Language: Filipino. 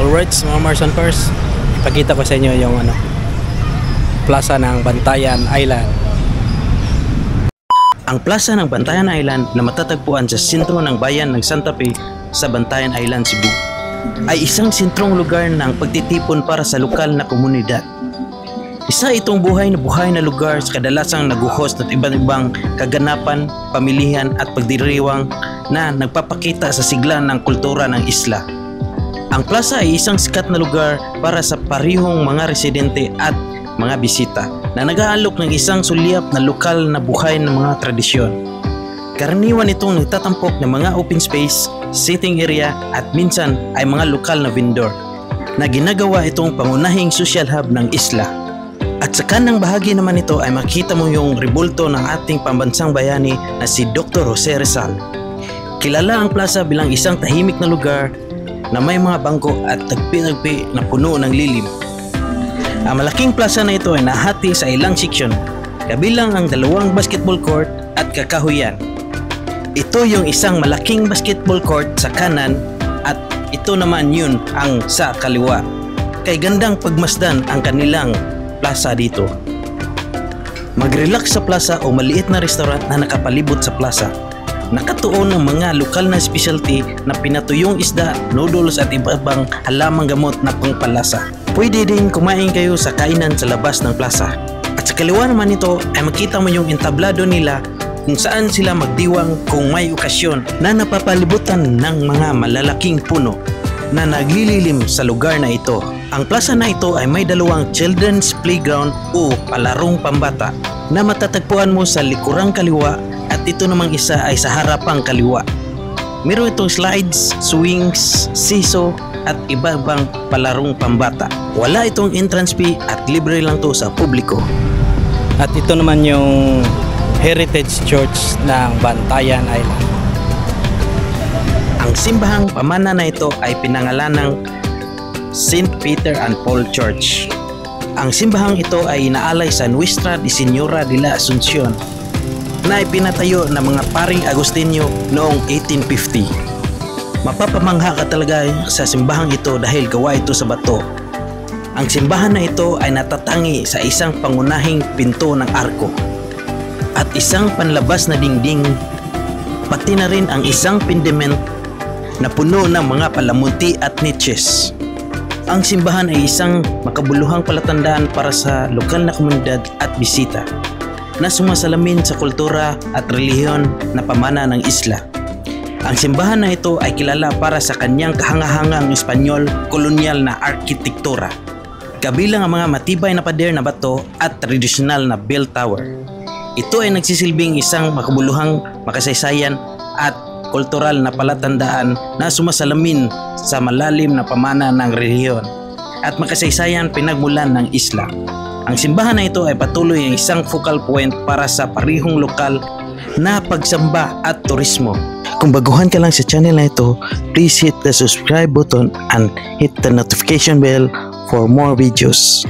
Alright, mga Mars and Pars, ipakita ko sa inyo yung plaza ng Bantayan Island. Ang plaza ng Bantayan Island na matatagpuan sa sentro ng bayan ng Santa Fe sa Bantayan Island, Cebu ay isang sentrong lugar ng pagtitipon para sa lokal na komunidad. Isa itong buhay na lugar sa kadalasang nag-host at iba't-ibang kaganapan, pamilihan at pagdiriwang na nagpapakita sa sigla ng kultura ng isla. Ang plaza ay isang sikat na lugar para sa parihong mga residente at mga bisita na nag-aalok ng isang sulyap na lokal na buhay ng mga tradisyon. Karaniwan itong nagtatampok ng mga open space, sitting area at minsan ay mga lokal na vendor na ginagawa itong pangunahing social hub ng isla. At sa kanang bahagi naman ito ay makita mo yung rebulto ng ating pambansang bayani na si Dr. Jose Rizal. Kilala ang plaza bilang isang tahimik na lugar na may mga bangko at tagpi-tagpi na puno ng lilim. Ang malaking plaza na ito ay nahati sa ilang seksyon, kabilang ang 2 basketball court at kakahuyan. Ito yung isang malaking basketball court sa kanan at ito naman yun ang sa kaliwa. Kay gandang pagmasdan ang kanilang plaza dito. Mag-relax sa plaza o maliit na restaurant na nakapalibot sa plaza. Nakatuon ng mga lokal na specialty na pinatuyong isda, noodles at iba-ibang halamang gamot na pangpalasa. Pwede din kumain kayo sa kainan sa labas ng plaza. At sa kaliwa naman nito ay makita mo yung entablado nila kung saan sila magdiwang kung may okasyon na napapalibutan ng mga malalaking puno na naglililim sa lugar na ito. Ang plaza na ito ay may 2 children's playground o palarong pambata na matatagpuan mo sa likurang kaliwa at ito namang isa ay sa harapang kaliwa. Meron itong slides, swings, siso at iba-ibang palarong pambata. Wala itong entrance fee at libre lang to sa publiko. At ito naman yung Heritage Church ng Bantayan Island. Ang simbahang pamana na ito ay pinangalan ng St. Peter and Paul Church. Ang simbahang ito ay inaalay sa Nuestra de Señora de la Asunción na ipinatayo ng mga paring Agustinio noong 1850. Mapapamangha ka talaga sa simbahang ito dahil gawa ito sa bato. Ang simbahan na ito ay natatangi sa isang pangunahing pinto ng arko at isang panlabas na dingding, pati na rin ang isang pendiment na puno ng mga palamunti at niches. Ang simbahan ay isang makabuluhang palatandaan para sa lokal na komunidad at bisita na sumasalamin sa kultura at relihiyon na pamana ng isla. Ang simbahan na ito ay kilala para sa kanyang kahangahangang Espanyol kolonyal na arkitektura, kabilang ang mga matibay na pader na bato at tradisyonal na bell tower. Ito ay nagsisilbing isang makabuluhang makasaysayan at kultural na palatandaan na sumasalamin sa malalim na pamana ng relihiyon at makasaysayan pinagmulan ng isla. Ang simbahan na ito ay patuloy ang isang focal point para sa parihong lokal na pagsamba at turismo. Kung baguhan ka lang sa channel na ito, please hit the subscribe button and hit the notification bell for more videos.